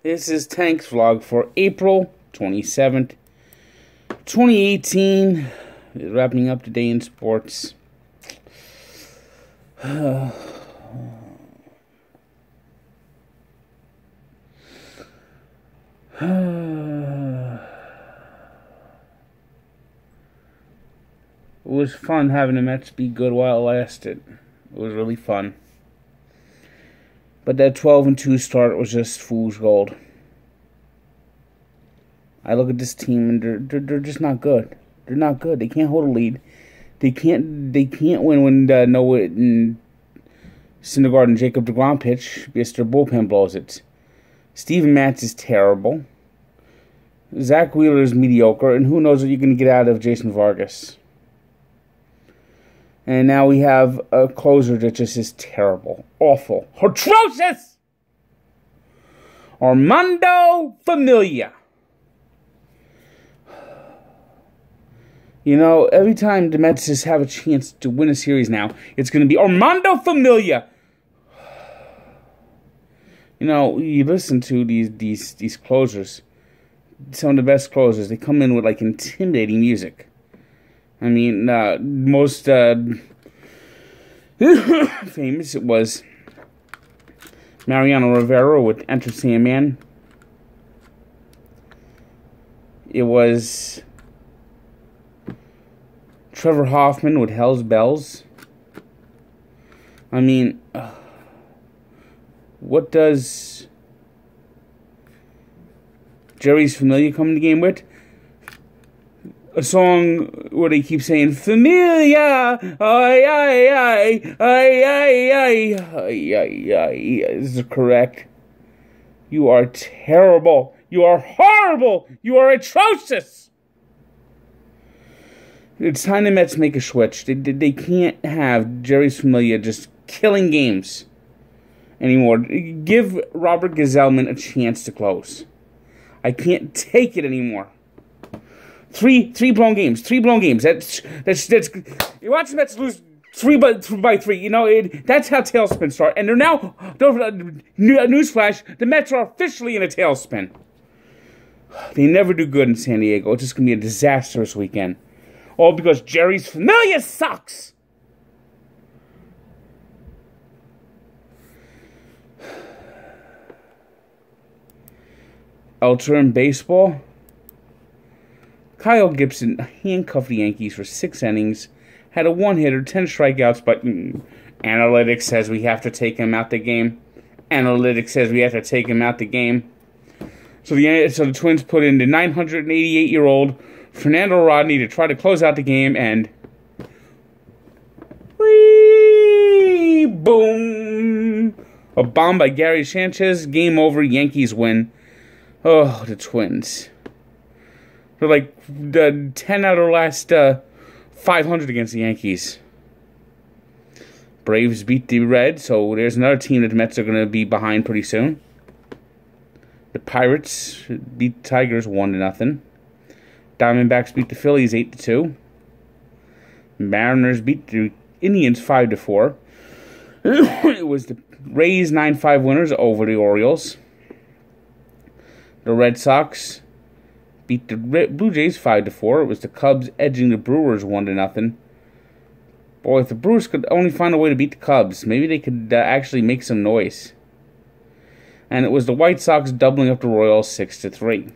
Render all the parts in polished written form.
This is Tank's vlog for April 27th, 2018. Wrapping up today in sports. It was fun having the Mets be good while it lasted. It was really fun. But that 12-2 start was just fool's gold. I look at this team and they're just not good. They're not good. They can't hold a lead. They can't win when Noah and Syndergaard and Jacob deGrom pitch because their bullpen blows it. Steven Matz is terrible. Zach Wheeler is mediocre, and who knows what you're going to get out of Jason Vargas. And now we have a closer that just is terrible. Awful. Atrocious! Armando Familia. You know, every time the Mets just have a chance to win a series now, it's going to be Armando Familia. You know, you listen to these closers. Some of the best closers. They come in with, like, intimidating music. I mean, most famous it was Mariano Rivera with Enter Sandman. It was Trevor Hoffman with Hell's Bells. I mean, what does Jerry's Familia come in the game with? A song where they keep saying Familia, ay ay ay ay ay ay ay ay ay. Is it correct? You are terrible. You are horrible. You are atrocious. It's time the Mets make a switch. They can't have Jerry's Familia just killing games anymore. Give Robert Gsellman a chance to close. I can't take it anymore. Three blown games. That's. You watch the Mets lose 3 by 3. You know that's how tailspins start. And they're now. Newsflash: the Mets are officially in a tailspin. They never do good in San Diego. It's just gonna be a disastrous weekend. All because Jerry's Familia sucks. Ultra in baseball. Kyle Gibson handcuffed the Yankees for 6 innings, had a 1-hitter, 10 strikeouts, but analytics says we have to take him out the game. So the Twins put in the 988-year-old Fernando Rodney to try to close out the game, and boom! A bomb by Gary Sanchez. Game over. Yankees win. Oh, the Twins. They're like 10 out of the last 500 against the Yankees. Braves beat the Reds, so there's another team that the Mets are going to be behind pretty soon. The Pirates beat the Tigers 1-0. Diamondbacks beat the Phillies 8-2. Mariners beat the Indians 5-4. It was the Rays 9-5 winners over the Orioles. The Red Sox beat the Blue Jays 5-4. It was the Cubs edging the Brewers 1-0. Boy, if the Brewers could only find a way to beat the Cubs, maybe they could actually make some noise. And it was the White Sox doubling up the Royals 6-3.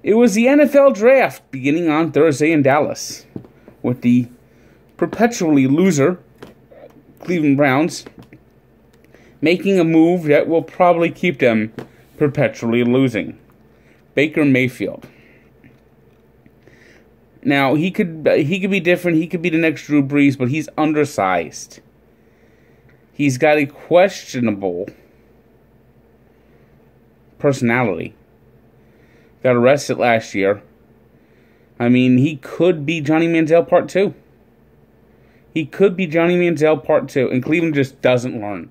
It was the NFL Draft beginning on Thursday in Dallas, with the perpetually loser Cleveland Browns making a move that will probably keep them perpetually losing. Baker Mayfield. Now, he could be different. He could be the next Drew Brees, but he's undersized. He's got a questionable personality. Got arrested last year. I mean, he could be Johnny Manziel Part 2. He could be Johnny Manziel Part 2, and Cleveland just doesn't learn.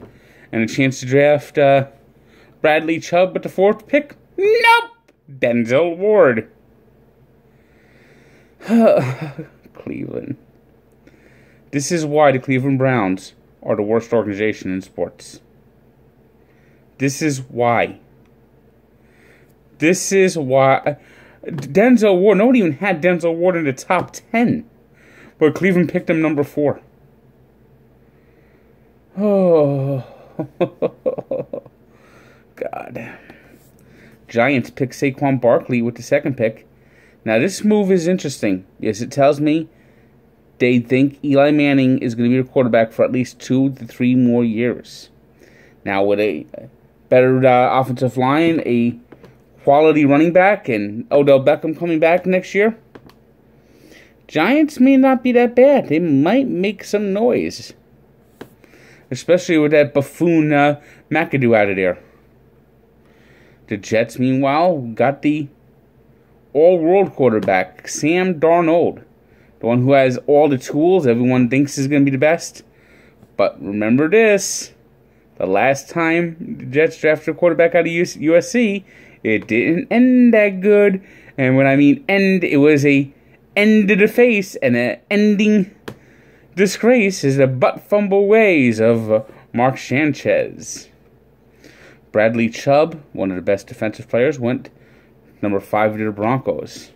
And a chance to draft Bradley Chubb at the 4th pick? Nope! Denzel Ward. Cleveland. This is why the Cleveland Browns are the worst organization in sports. This is why. This is why Denzel Ward, nobody even had Denzel Ward in the top 10. But Cleveland picked him number 4. Oh. God. Giants pick Saquon Barkley with the 2nd pick. Now, this move is interesting. Yes, it tells me they think Eli Manning is going to be the quarterback for at least 2 to 3 more years. Now, with a better offensive line, a quality running back, and Odell Beckham coming back next year, Giants may not be that bad. They might make some noise. Especially with that buffoon McAdoo out of there. The Jets, meanwhile, got the all-world quarterback, Sam Darnold. The one who has all the tools everyone thinks is going to be the best. But remember this. The last time the Jets drafted a quarterback out of USC, it didn't end that good. And when I mean end, it was a end to the face. And an ending disgrace is the butt fumble ways of Mark Sanchez. Bradley Chubb, one of the best defensive players, went number 5 to the Broncos.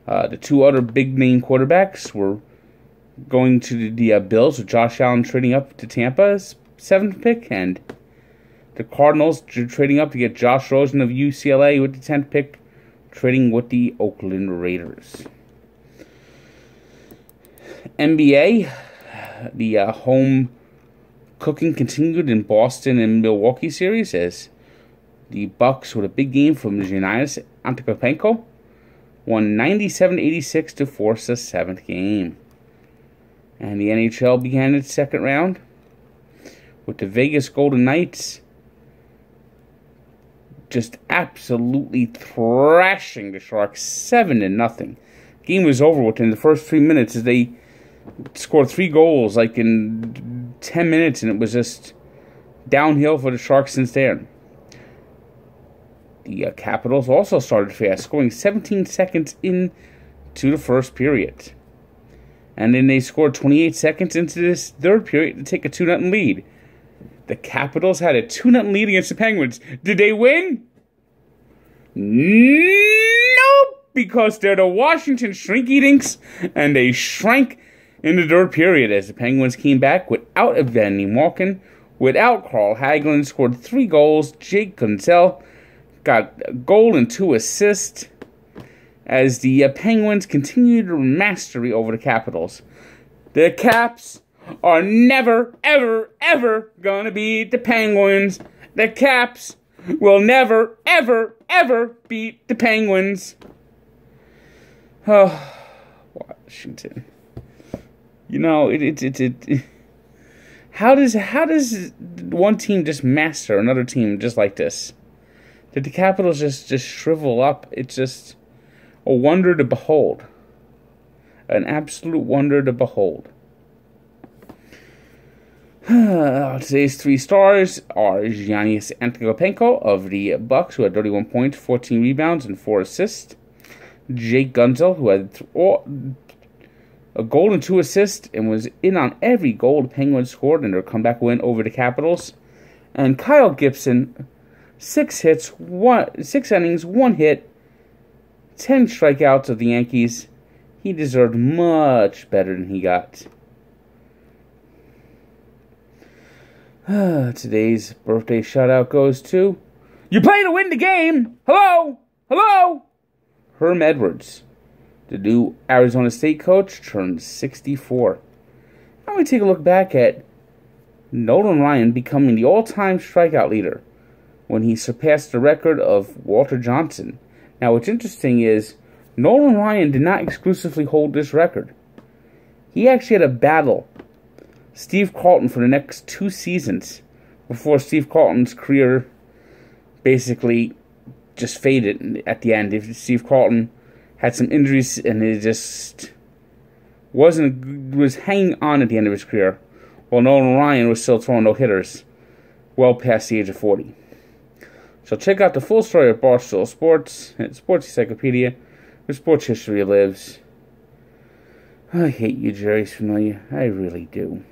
The 2 other big-name quarterbacks were going to the Bills, with Josh Allen trading up to Tampa's 7th pick, and the Cardinals trading up to get Josh Rosen of UCLA with the 10th pick, trading with the Oakland Raiders. NBA, the home cooking continued in Boston and Milwaukee series as the Bucks, with a big game from Giannis Antetokounmpo, won 97-86 to force the 7th game. And the NHL began its 2nd round with the Vegas Golden Knights just absolutely thrashing the Sharks 7-0. Game was over within the first 3 minutes as they scored 3 goals like in 10 minutes, and it was just downhill for the Sharks since then. The Capitals also started fast, scoring 17 seconds into the first period. And then they scored 28 seconds into this 3rd period to take a 2-0 lead. The Capitals had a 2-0 lead against the Penguins. Did they win? Nope, because they're the Washington Shrinky-Dinks, and they shrank in the 3rd period as the Penguins came back without Evgeny Malkin, without Carl Hagelin, scored 3 goals. Jake Guentzel got a goal and 2 assists as the Penguins continued their mastery over the Capitals. The Caps are never, ever, ever going to beat the Penguins. The Caps will never, ever, ever beat the Penguins. Oh, Washington. You know, how does one team just master another team just like this? Did the Capitals just shrivel up? It's just a wonder to behold. An absolute wonder to behold. Today's 3 stars are Giannis Antetokounmpo of the Bucks, who had 31 points, 14 rebounds, and 4 assists. Jake Guentzel, who had a goal and 2 assists and was in on every goal the Penguins scored in their comeback win over the Capitals. And Kyle Gibson, 6 hits, 6 innings, 1 hit, 10 strikeouts of the Yankees. He deserved much better than he got. Today's birthday shout-out goes to... You play to win the game! Hello! Hello! Herm Edwards, the new Arizona State coach, turned 64. Now we take a look back at Nolan Ryan becoming the all-time strikeout leader when he surpassed the record of Walter Johnson. Now what's interesting is Nolan Ryan did not exclusively hold this record. He actually had a battle Steve Carlton for the next 2 seasons before Steve Carlton's career basically just faded at the end. If Steve Carlton had some injuries and it just was hanging on at the end of his career, while Nolan Ryan was still throwing no-hitters well past the age of 40. So check out the full story of Barstool Sports and Sports Encyclopedia, where sports history lives. I hate you, Jerry Familia. I really do.